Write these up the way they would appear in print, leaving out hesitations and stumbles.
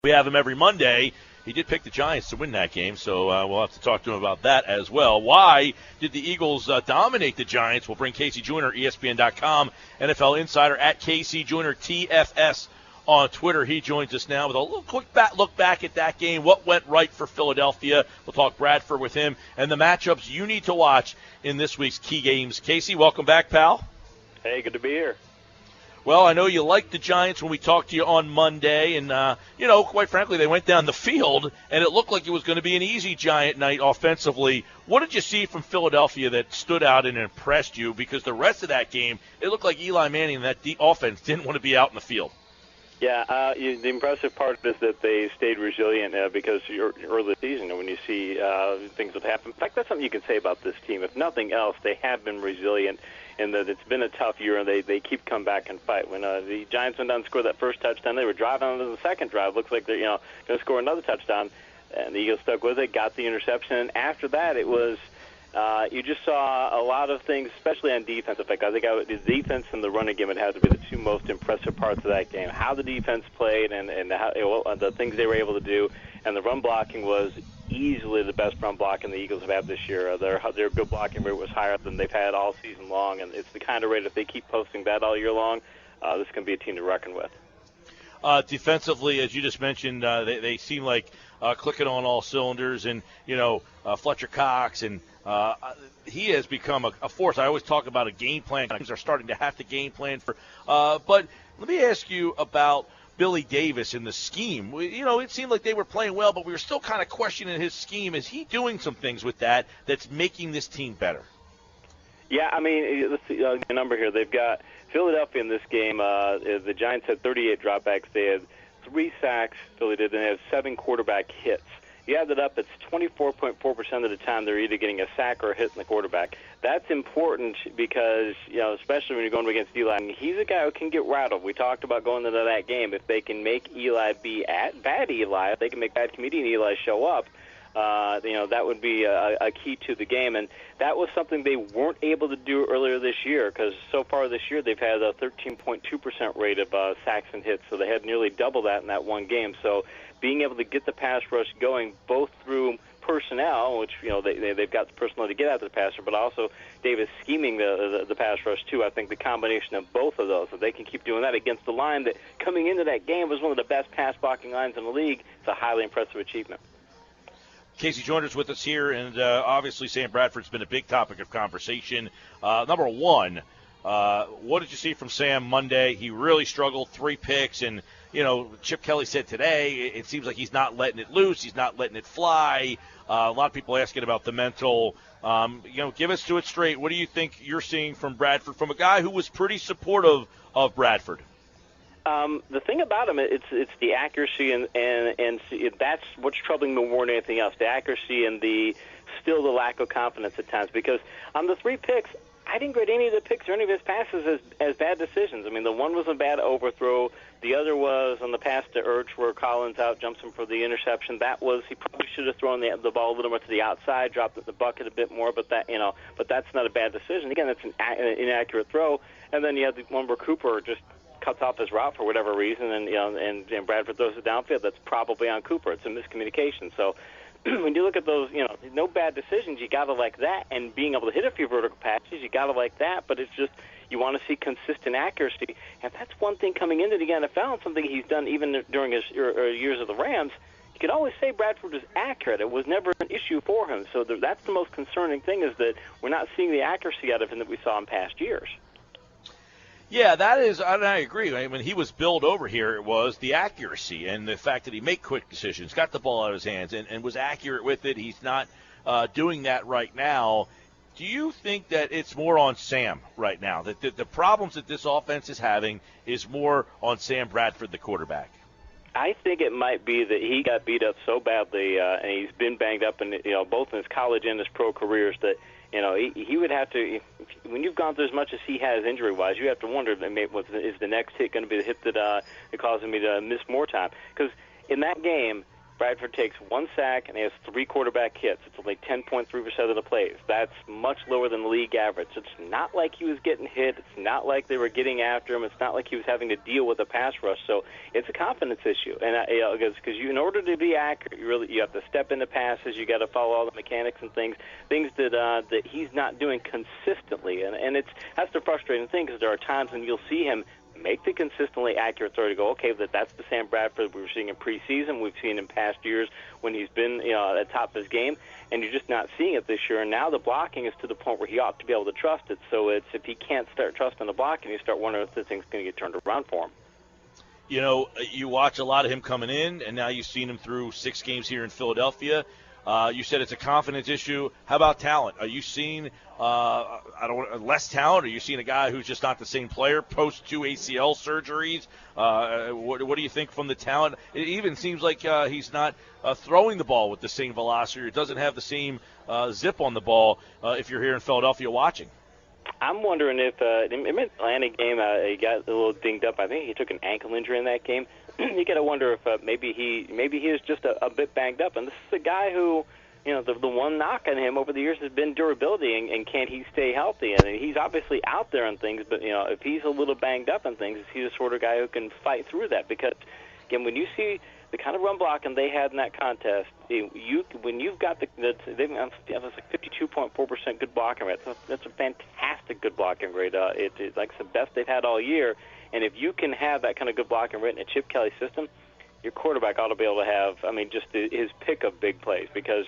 We have him every Monday. He did pick the Giants to win that game, so we'll have to talk to him about that as well. Why did the Eagles dominate the Giants? We'll bring Casey Joyner, ESPN.com, NFL Insider, at Casey Joyner, TFS on Twitter. He joins us now with a little quick look back at that game, what went right for Philadelphia. We'll talk Bradford with him, and the matchups you need to watch in this week's key games. Casey, welcome back, pal. Hey, good to be here. Well, I know you liked the Giants when we talked to you on Monday, and, quite frankly, they went down the field, and it looked like it was going to be an easy Giant night offensively. What did you see from Philadelphia that stood out and impressed you? Because the rest of that game, it looked like Eli Manning and that offense didn't want to be out in the field. Yeah, the impressive part is that they stayed resilient because early this season, when you see things that happen. In fact, that's something you can say about this team. If nothing else, they have been resilient in that it's been a tough year, and they keep coming back and fight. When the Giants went down and scored that first touchdown, they were driving on to the second drive. Looks like they're going to score another touchdown, and the Eagles stuck with it, got the interception, and after that it was you just saw a lot of things, especially on defense. In fact, I think the defense and the running game would have to be the two most impressive parts of that game. How the defense played and how, the things they were able to do, and the run blocking was easily the best run blocking the Eagles have had this year. Their good blocking rate was higher than they've had all season long, and it's the kind of rate if they keep posting that all year long, this can be a team to reckon with. Defensively, as you just mentioned, they seem like clicking on all cylinders, and Fletcher Cox, and he has become a force. I always talk about a game plan. Teams are starting to have to game plan for. But let me ask you about Billy Davis in the scheme. It seemed like they were playing well, but we were still kind of questioning his scheme. Is he doing some things with that's making this team better? Yeah, I mean, let's see the number here. They've got Philadelphia in this game. The Giants had 38 dropbacks. They had 3 sacks. Philly did, and they had 7 quarterback hits. You add that up, it's 24.4% of the time they're either getting a sack or a hit in the quarterback. That's important because, especially when you're going against Eli, he's a guy who can get rattled. We talked about going into that game. If they can make Eli be at bad Eli, if they can make bad comedian Eli show up, that would be a key to the game. And that was something they weren't able to do earlier this year because so far this year they've had a 13.2% rate of sacks and hits, so they had nearly double that in that one game. So being able to get the pass rush going both through personnel, which they've got the personnel to get after the passer, but also Davis scheming the pass rush too. I think the combination of both of those, if they can keep doing that against the line that coming into that game was one of the best pass blocking lines in the league, it's a highly impressive achievement. Casey Joyner's with us here, and obviously Sam Bradford's been a big topic of conversation. Number one, what did you see from Sam Monday? He really struggled, 3 picks, and Chip Kelly said today it seems like he's not letting it loose, he's not letting it fly. A lot of people asking about the mental. Give us to it straight. What do you think you're seeing from Bradford, from a guy who was pretty supportive of Bradford? The thing about him, it's the accuracy, and that's what's troubling me more than anything else, the accuracy and the lack of confidence at times. Because on the 3 picks, I didn't grade any of the picks or any of his passes as bad decisions. I mean, the one was a bad overthrow. The other was on the pass to Ertz where Collins out jumps him for the interception. He probably should have thrown the ball a little more to the outside, dropped it in the bucket a bit more, but that's not a bad decision. Again, that's an inaccurate throw. And then you have the one where Cooper just cuts off his route for whatever reason, and Bradford throws it downfield. That's probably on Cooper. It's a miscommunication. So when you look at those, no bad decisions. You got to like that, and being able to hit a few vertical passes, you got to like that. But it's just you want to see consistent accuracy, and that's one thing coming into the NFL, and something he's done even during his years of the Rams. You could always say Bradford was accurate. It was never an issue for him. So that's the most concerning thing, is that we're not seeing the accuracy out of him that we saw in past years. Yeah, that is, and I agree. When he was billed over here, it was the accuracy and the fact that he made quick decisions, got the ball out of his hands, and was accurate with it. He's not doing that right now. Do you think that it's more on Sam right now, that the problems that this offense is having is more on Sam Bradford, the quarterback? I think it might be that he got beat up so badly, and he's been banged up, both in his college and his pro careers, that he would have to, when you've gone through as much as he has injury-wise, you have to wonder, is the next hit going to be the hit that causing me to miss more time? Because in that game, Bradford takes 1 sack and he has 3 quarterback hits. It's only 10.3% of the plays. That's much lower than the league average. It's not like he was getting hit. It's not like they were getting after him. It's not like he was having to deal with a pass rush. So it's a confidence issue. And because in order to be accurate, you have to step into passes. You got to follow all the mechanics and things that he's not doing consistently. And that's the frustrating thing, because there are times when you'll see him make the consistently accurate throw to go, okay, that's the Sam Bradford we were seeing in preseason. We've seen in past years when he's been at the top of his game, and you're just not seeing it this year. And now the blocking is to the point where he ought to be able to trust it. So if he can't start trusting the blocking, you start wondering if the thing's going to get turned around for him. You know, you watch a lot of him coming in, and now you've seen him through 6 games here in Philadelphia. You said it's a confidence issue. How about talent? Are you seeing less talent? Are you seeing a guy who's just not the same player post 2 ACL surgeries? What do you think from the talent? It even seems like he's not throwing the ball with the same velocity, or doesn't have the same zip on the ball if you're here in Philadelphia watching. I'm wondering if in the Atlanta game he got a little dinged up. I think he took an ankle injury in that game. You got to wonder if maybe he is just a bit banged up. And this is a guy who, the one knock on him over the years has been durability, and can he stay healthy? And he's obviously out there on things, but if he's a little banged up on things, he's the sort of guy who can fight through that. Because again, when you see the kind of run blocking they had in that contest, when you've got they've like 52.4% good blocking rate. That's a fantastic good blocking rate. It's like the best they've had all year. And if you can have that kind of good blocking rate in a Chip Kelly system, your quarterback ought to be able to have, just his pick of big plays, because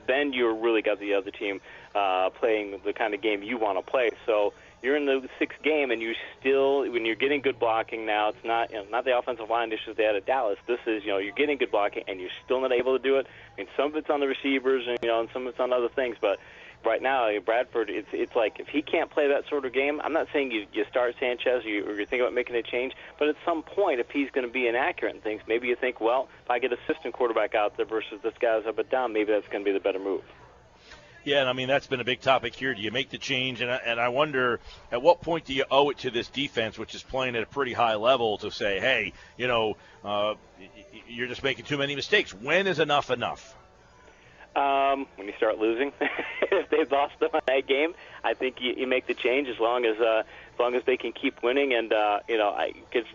then you're really got the other team playing the kind of game you want to play. So you're in the 6th game, and you still, when you're getting good blocking now, it's not not the offensive line issues they had at Dallas. This is you're getting good blocking, and you're still not able to do it. Some of it's on the receivers, and and some of it's on other things, but. Right now, Bradford, it's like if he can't play that sort of game, I'm not saying you start Sanchez or you're thinking about making a change, but at some point, if he's going to be inaccurate in things, maybe you think, well, if I get assistant quarterback out there versus this guy's up and down, maybe that's going to be the better move. Yeah, and that's been a big topic here. Do you make the change? And I wonder, at what point do you owe it to this defense, which is playing at a pretty high level, to say, hey, you're just making too many mistakes. When is enough enough? When you start losing, if they've lost them in that game, I think you make the change as long as they can keep winning. And because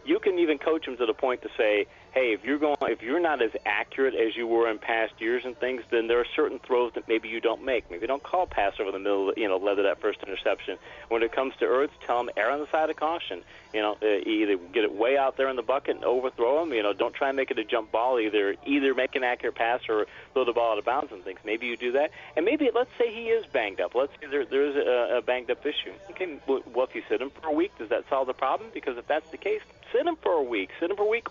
you can even coach them to the point to say, hey, if you're not as accurate as you were in past years and things, then there are certain throws that maybe you don't make. Maybe don't call pass over the middle, led to that first interception. When it comes to Ertz, tell them err on the side of caution. Either get it way out there in the bucket and overthrow them. Don't try and make it a jump ball. Either make an accurate pass or throw the ball out of bounds and things. Maybe you do that. And maybe let's say he is banged up. Let's say there is a banged up issue. Okay, well, if you sit him for a week, does that solve the problem? Because if that's the case, sit him for a week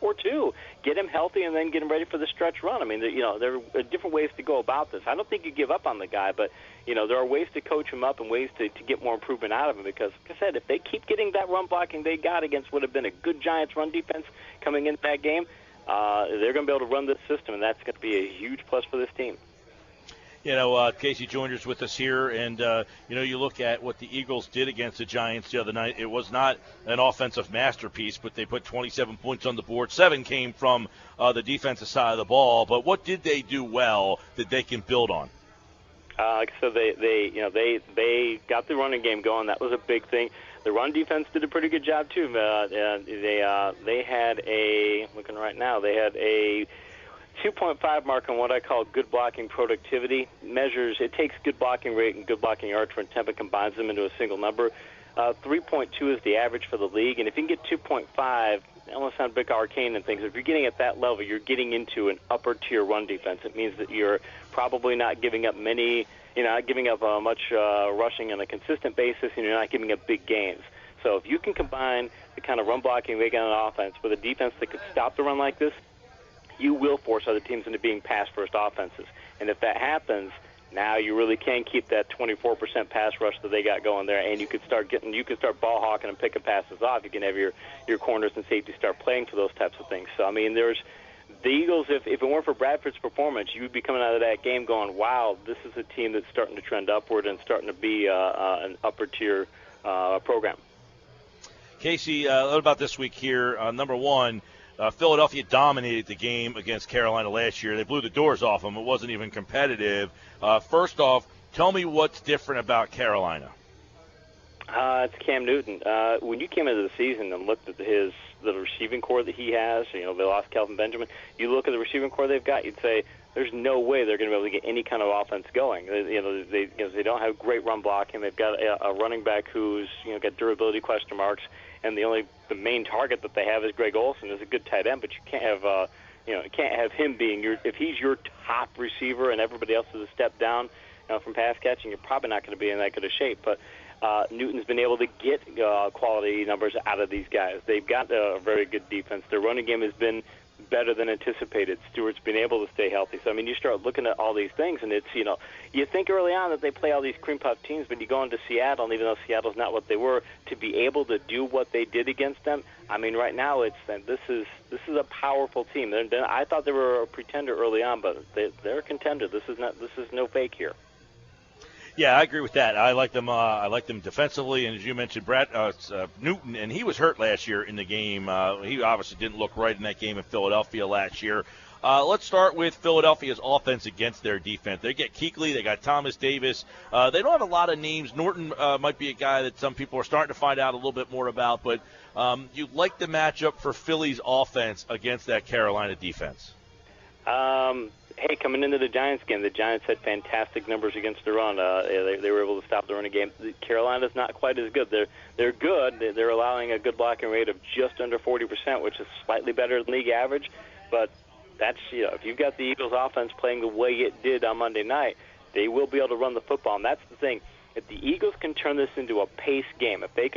or 2. Get him healthy and then get him ready for the stretch run. There are different ways to go about this. I don't think you give up on the guy, but there are ways to coach him up and ways to get more improvement out of him. Because, like I said, if they keep getting that run blocking they got against what have been a good Giants run defense coming into that game, they're going to be able to run this system, and that's going to be a huge plus for this team. Casey Joyner's with us here, and, you look at what the Eagles did against the Giants the other night. It was not an offensive masterpiece, but they put 27 points on the board. 7 came from the defensive side of the ball. But what did they do well that they can build on? Like I said, they got the running game going. That was a big thing. The run defense did a pretty good job, too. They had a 2.5 mark on what I call good blocking productivity. Measures, it takes good blocking rate and good blocking yards for intent and combines them into a single number. 3.2 is the average for the league, and if you can get 2.5, I almost sound a bit arcane and things. If you're getting at that level, you're getting into an upper-tier run defense. It means that you're probably not giving up not giving up much rushing on a consistent basis, and you're not giving up big gains. So if you can combine the kind of run blocking they got on offense with a defense that could stop the run like this, you will force other teams into being pass-first offenses. And if that happens, now you really can keep that 24% pass rush that they got going there, and you could start ball hawking and picking passes off. You can have your corners and safety start playing for those types of things. So, there's the Eagles, if it weren't for Bradford's performance, you would be coming out of that game going, wow, this is a team that's starting to trend upward and starting to be an upper-tier program. Casey, what about this week here? Number one, Philadelphia dominated the game against Carolina last year. They blew the doors off them. It wasn't even competitive. First off, tell me what's different about Carolina. It's Cam Newton. When you came into the season and looked at the receiving core that he has, they lost Kelvin Benjamin. You look at the receiving core they've got, you'd say there's no way they're going to be able to get any kind of offense going. They don't have great run blocking. They've got a running back who's got durability question marks, and the main target that they have is Greg Olsen, is a good tight end, but you can't have him being if he's your top receiver and everybody else is a step down from pass catching, you're probably not going to be in that good a shape. But Newton's been able to get quality numbers out of these guys. They've got a very good defense. Their running game has been better than anticipated. Stewart's been able to stay healthy. So, you start looking at all these things, and it's, you think early on that they play all these cream puff teams, but you go into Seattle, and even though Seattle's not what they were, to be able to do what they did against them, right now this is a powerful team. I thought they were a pretender early on, but they're a contender. This is no fake here. Yeah, I agree with that. I like them. I like them defensively, and as you mentioned, Newton, and he was hurt last year in the game. He obviously didn't look right in that game in Philadelphia last year. Let's start with Philadelphia's offense against their defense. They get Kuechly, they got Thomas Davis. They don't have a lot of names. Norton might be a guy that some people are starting to find out a little bit more about, but you like the matchup for Philly's offense against that Carolina defense. Hey, coming into the Giants game, the Giants had fantastic numbers against the run. They were able to stop the running game. Carolina's not quite as good. They're good. They're allowing a good blocking rate of just under 40%, which is slightly better than league average. But that's if you've got the Eagles' offense playing the way it did on Monday night, they will be able to run the football. And that's the thing. If the Eagles can turn this into a pace game, if they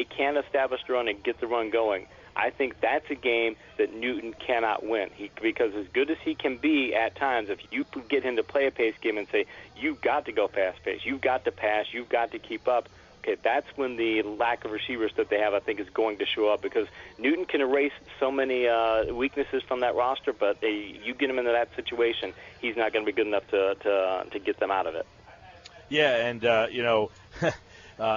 can establish the run and get the run going, I think that's a game that Newton cannot win. Because as good as he can be at times, if you get him to play a pace game and say, you've got to go fast-paced, you've got to pass, you've got to keep up, okay, that's when the lack of receivers that they have, I think, is going to show up. Because Newton can erase so many weaknesses from that roster, but you get him into that situation, he's not going to be good enough to get them out of it. Yeah, and,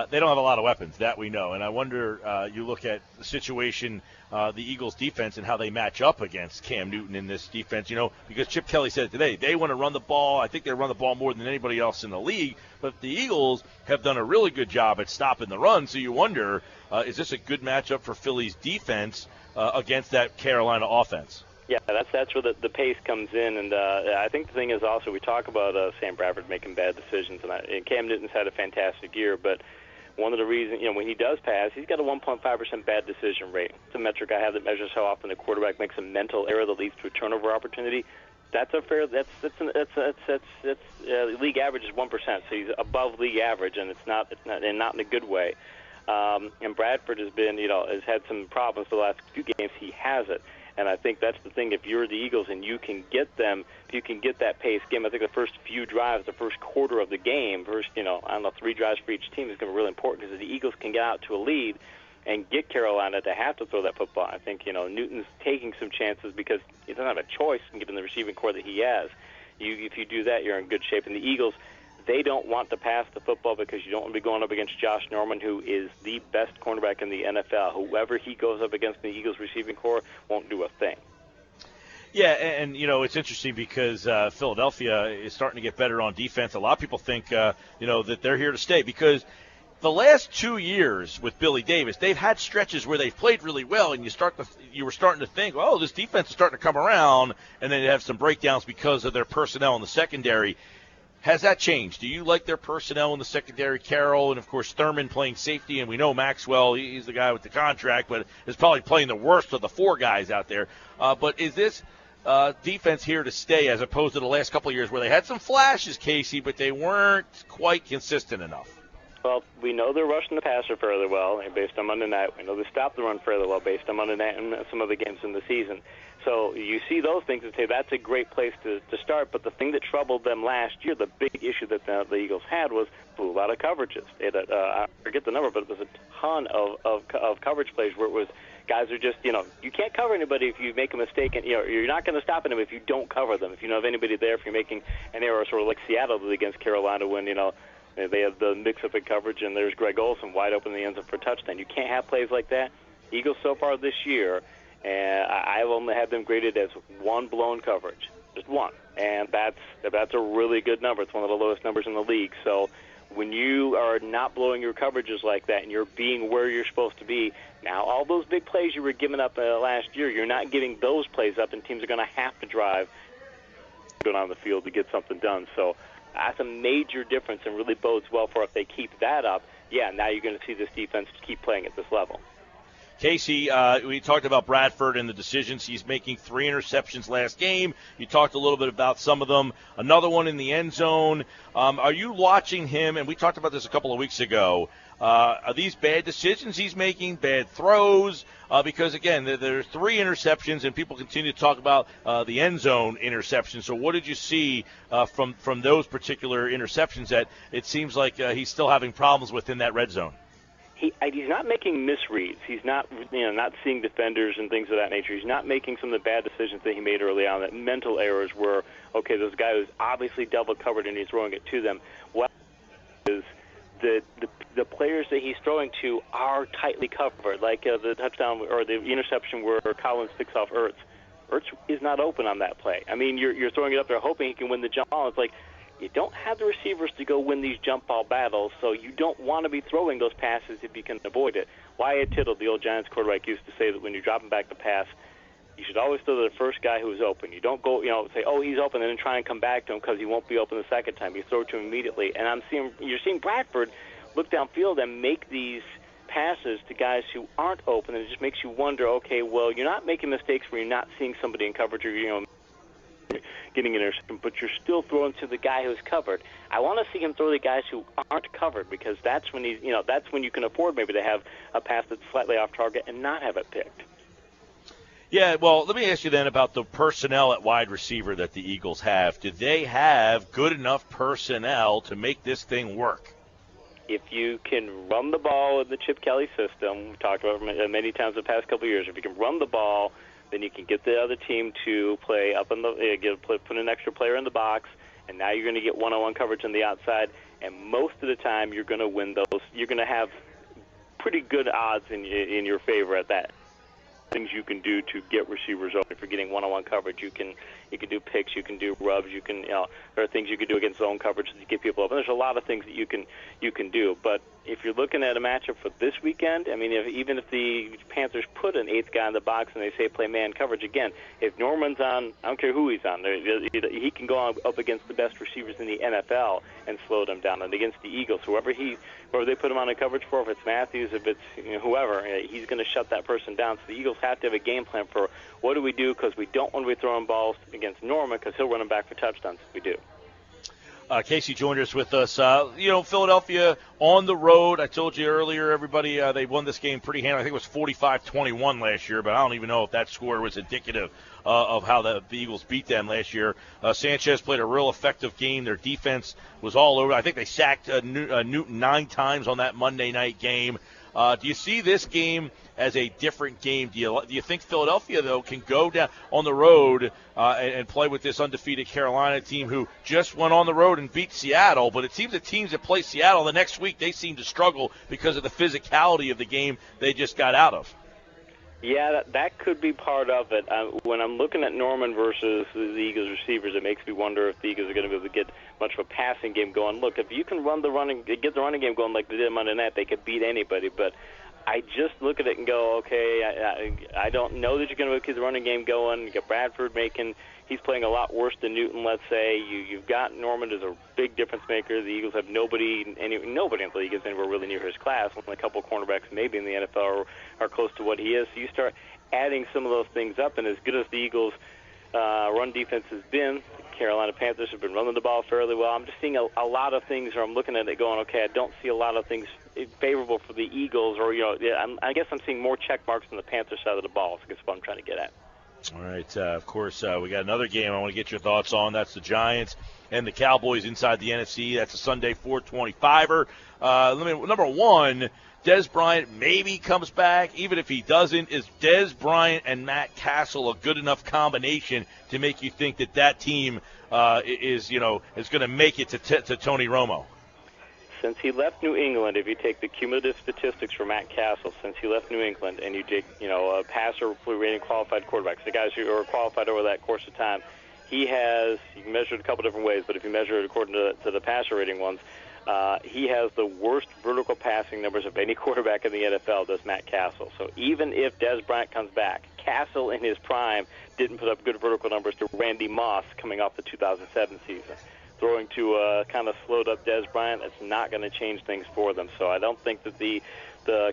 they don't have a lot of weapons, that we know. And I wonder, you look at the situation, the Eagles' defense and how they match up against Cam Newton in this defense, because Chip Kelly said it today. They want to run the ball. I think they run the ball more than anybody else in the league. But the Eagles have done a really good job at stopping the run. So you wonder, is this a good matchup for Philly's defense against that Carolina offense? Yeah, that's where the pace comes in, and I think the thing is also we talk about Sam Bradford making bad decisions, and Cam Newton's had a fantastic year, but one of the reasons, when he does pass, he's got a 1.5% bad decision rate. It's a metric I have that measures how often the quarterback makes a mental error that leads to a turnover opportunity. That's a fair. That's league average is 1%, so he's above league average, and it's not in a good way. And Bradford has been, has had some problems the last few games. He has it. And I think that's the thing. If you're the Eagles and you can get them, if you can get that pace game, I think the first few drives, the first quarter of the game, 3 drives for each team is going to be really important because if the Eagles can get out to a lead and get Carolina to have to throw that football, I think, Newton's taking some chances because he doesn't have a choice given the receiving core that he has. If you do that, you're in good shape. And the Eagles, they don't want to pass the football because you don't want to be going up against Josh Norman, who is the best cornerback in the NFL. Whoever he goes up against in the Eagles receiving core won't do a thing. Yeah, and it's interesting because Philadelphia is starting to get better on defense. A lot of people think, that they're here to stay because the last 2 years with Billy Davis, they've had stretches where they've played really well, and you were starting to think, oh, this defense is starting to come around, and then they have some breakdowns because of their personnel in the secondary. Has that changed? Do you like their personnel in the secondary? Carroll and, of course, Thurman playing safety, and we know Maxwell, he's the guy with the contract, but is probably playing the worst of the 4 guys out there. But is this defense here to stay as opposed to the last couple of years where they had some flashes, Casey, but they weren't quite consistent enough? Well, we know they're rushing the passer fairly well based on Monday night. We know they stopped the run fairly well based on Monday night and some other games in the season. So you see those things and say that's a great place to start. But the thing that troubled them last year, the big issue that the Eagles had was blew a lot of coverages. I forget the number, but it was a ton of coverage plays where it was guys are just, you can't cover anybody if you make a mistake. And, you're not going to stop them if you don't cover them. If you don't have anybody there, if you're making an error, sort of like Seattle did against Carolina when, they have the mix-up in coverage and there's Greg Olsen wide open in the end zone for a touchdown. You can't have plays like that. Eagles so far this year, And I've only had them graded as one blown coverage, just one. And that's a really good number. It's one of the lowest numbers in the league. So when you are not blowing your coverages like that and you're being where you're supposed to be, now all those big plays you were giving up last year, you're not giving those plays up, and teams are going to have to drive going on the field to get something done. So that's a major difference and really bodes well for if they keep that up. Yeah, now you're going to see this defense keep playing at this level. Casey, we talked about Bradford and the decisions. He's making 3 interceptions last game. You talked a little bit about some of them. Another one in the end zone. Are you watching him? And we talked about this a couple of weeks ago. Are these bad decisions he's making, bad throws? Because, again, there are 3 interceptions, and people continue to talk about the end zone interceptions. So what did you see from those particular interceptions that it seems like he's still having problems within that red zone? He's not making misreads. He's not, not seeing defenders and things of that nature. He's not making some of the bad decisions that he made early on, that mental errors where, okay, this guy was obviously double covered and he's throwing it to them. What is the players that he's throwing to are tightly covered, like the touchdown or the interception where Collins picks off Ertz. Ertz is not open on that play. I mean, you're throwing it up there hoping he can win the jump ball. It's like, you don't have the receivers to go win these jump ball battles, so you don't want to be throwing those passes if you can avoid it. Wyatt Tittle, the old Giants quarterback, used to say that when you're dropping back the pass, you should always throw to the first guy who is open. You don't go, say, oh, he's open, and then try and come back to him because he won't be open the second time. You throw it to him immediately. And you're seeing Bradford look downfield and make these passes to guys who aren't open, and it just makes you wonder, okay, well, you're not making mistakes where you're not seeing somebody in coverage or, getting an interception, but you're still throwing to the guy who's covered. I want to see him throw to guys who aren't covered, because that's when that's when you can afford maybe to have a pass that's slightly off target and not have it picked. Yeah, well, let me ask you then about the personnel at wide receiver that the Eagles have. Do they have good enough personnel to make this thing work? If you can run the ball in the Chip Kelly system, we talked about it many times the past couple of years, if you can run the ball, then you can get the other team to play up in the put an extra player in the box, and now you're going to get one-on-one coverage on the outside. And most of the time, you're going to win those. You're going to have pretty good odds in your favor at that. Things you can do to get receivers open. If you're getting one-on-one coverage, you can do picks, you can do rubs, there are things you can do against zone coverage to get people open. There's a lot of things that you can do. But if you're looking at a matchup for this weekend, I mean, even if the Panthers put an 8th guy in the box and they say play man coverage again, if Norman's on, I don't care who he's on, he can go up against the best receivers in the NFL and slow them down. And against the Eagles, whoever they put him on a coverage for, if it's Matthews, if it's whoever, he's going to shut that person down. So the Eagles have to have a game plan for what do we do, because we don't want to be throwing balls against Norman, because he'll run them back for touchdowns if we do. Casey Joyner is with us. Philadelphia on the road. I told you earlier, everybody, they won this game pretty handily. I think it was 45-21 last year, but I don't even know if that score was indicative of how the Eagles beat them last year. Sanchez played a real effective game. Their defense was all over. I think they sacked Newton 9 times on that Monday night game. Do you see this game as a different game? Do you think Philadelphia, though, can go down on the road and play with this undefeated Carolina team who just went on the road and beat Seattle? But it seems that teams that play Seattle the next week, they seem to struggle because of the physicality of the game they just got out of. Yeah, that could be part of it. When I'm looking at Norman versus the Eagles receivers, it makes me wonder if the Eagles are going to be able to get much of a passing game going. Look, if you can get the running game going like they did Monday night, they could beat anybody. But I just look at it and go, okay, I don't know that you're going to keep the running game going. You got Bradford he's playing a lot worse than Newton, let's say. You've got Norman as a big difference maker. The Eagles have nobody in the league is anywhere really near his class. Only a couple of cornerbacks maybe in the NFL are close to what he is. So you start adding some of those things up, and as good as the Eagles' run defense has been, the Carolina Panthers have been running the ball fairly well. I'm just seeing a lot of things where I'm looking at it going, okay, I don't see a lot of things favorable for the Eagles, or I guess I'm seeing more check marks on the Panthers side of the ball. So that's what I'm trying to get at. All right, of course, we got another game I want to get your thoughts on. That's the Giants and the Cowboys inside the NFC. That's a Sunday 425er. Number one, Dez Bryant maybe comes back. Even if he doesn't, is Dez Bryant and Matt Castle a good enough combination to make you think that team is going to make it to Tony Romo? since he left New England, if you take the cumulative statistics for Matt Castle since he left New England, and you take, a passer rating qualified quarterbacks, the guys who are qualified over that course of time, he has, you can measure it a couple different ways, but if you measure it according to the passer rating ones, he has the worst vertical passing numbers of any quarterback in the NFL, does Matt Castle. So even if Des Bryant comes back, Castle in his prime didn't put up good vertical numbers to Randy Moss coming off the 2007 season. Throwing to kind of slowed up Des Bryant, that's not going to change things for them. So I don't think that the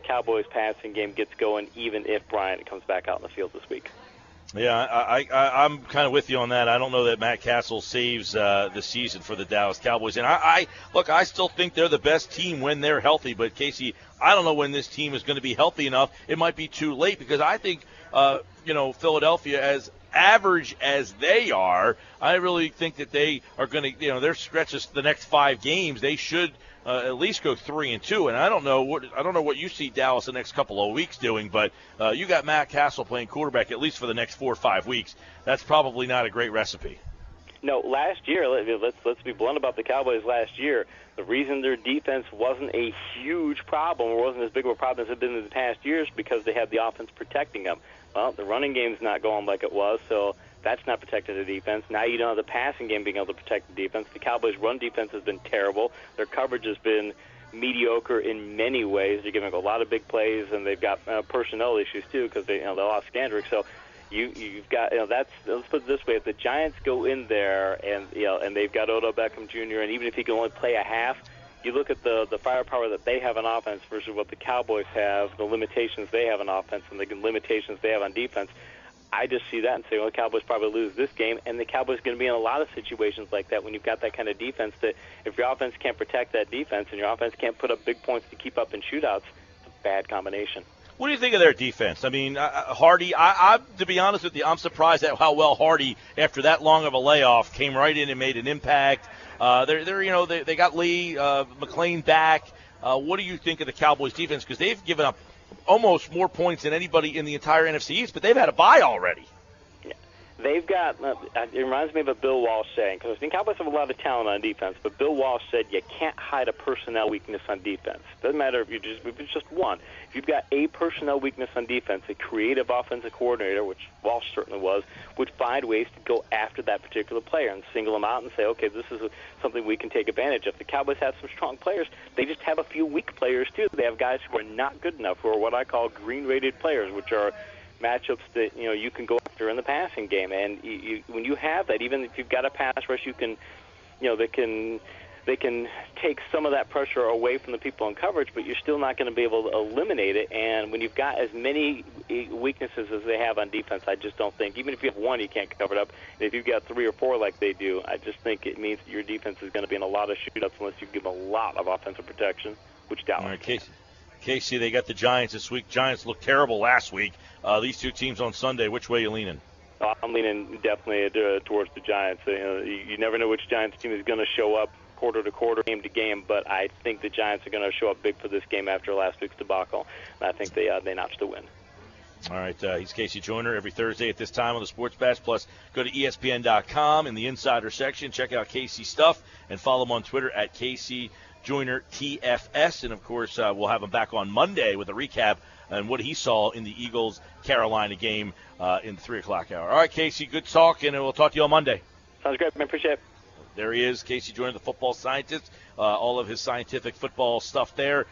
Cowboys passing game gets going even if Bryant comes back out in the field this week. Yeah, I'm kind of with you on that. I don't know that Matt Castle saves the season for the Dallas Cowboys. And I still think they're the best team when they're healthy. But, Casey, I don't know when this team is going to be healthy enough. It might be too late because I think, Philadelphia, as average as they are, I really think that they are going to, their stretches the next 5 games, they should at least go 3-2. And I don't know what you see Dallas the next couple of weeks doing, but you got Matt Castle playing quarterback at least for the next 4 or 5 weeks. That's probably not a great recipe. No, last year, let's be blunt about the Cowboys last year. The reason their defense wasn't a huge problem or wasn't as big of a problem as it had been in the past years because they had the offense protecting them. Well, the running game's not going like it was, so that's not protecting the defense. Now you don't have the passing game being able to protect the defense. The Cowboys' run defense has been terrible. Their coverage has been mediocre in many ways. They're giving up a lot of big plays, and they've got personnel issues too because they lost Scandrick. So you've got let's put it this way: if the Giants go in there and they've got Odell Beckham Jr. and even if he can only play a half, you look at the firepower that they have on offense versus what the Cowboys have, the limitations they have on offense and the limitations they have on defense. I just see that and say, well, the Cowboys probably lose this game, and the Cowboys are going to be in a lot of situations like that when you've got that kind of defense that if your offense can't protect that defense and your offense can't put up big points to keep up in shootouts, it's a bad combination. What do you think of their defense? I mean, Hardy, to be honest with you, I'm surprised at how well Hardy, after that long of a layoff, came right in and made an impact. They got Lee McLean back. What do you think of the Cowboys' defense? Because they've given up almost more points than anybody in the entire NFC East, but they've had a bye already. Yeah. They've got it reminds me of a Bill Walsh saying, because I think Cowboys have a lot of talent on defense, but Bill Walsh said you can't hide a personnel weakness on defense. Doesn't matter if it's just one. If you've got a personnel weakness on defense, a creative offensive coordinator, which Walsh certainly was, would find ways to go after that particular player and single them out and say, okay, this is something we can take advantage of. The Cowboys have some strong players. They just have a few weak players, too. They have guys who are not good enough, who are what I call green-rated players, which are matchups that you can go after in the passing game. And when you have that, even if you've got a pass rush, you can, they can take some of that pressure away from the people in coverage, but you're still not going to be able to eliminate it. And when you've got as many weaknesses as they have on defense, I just don't think, even if you have one, you can't cover it up. And if you've got 3 or 4 like they do, I just think it means that your defense is going to be in a lot of shootouts unless you give them a lot of offensive protection, which Dallas. All right, Casey, they got the Giants this week. Giants looked terrible last week. These two teams on Sunday, which way are you leaning? I'm leaning definitely towards the Giants. You never know which Giants team is going to show up quarter to quarter, game to game, but I think the Giants are going to show up big for this game after last week's debacle, and I think they notched the win. All right, he's Casey Joyner every Thursday at this time on the Sports Bash. Plus, go to ESPN.com in the Insider section. Check out Casey's stuff and follow him on Twitter at Casey Joyner TFS. And, of course, we'll have him back on Monday with a recap on what he saw in the Eagles-Carolina game in the 3 o'clock hour. All right, Casey, good talk, and we'll talk to you on Monday. Sounds great, man. Appreciate it. There he is, Casey Joyner, the football scientist. All of his scientific football stuff there.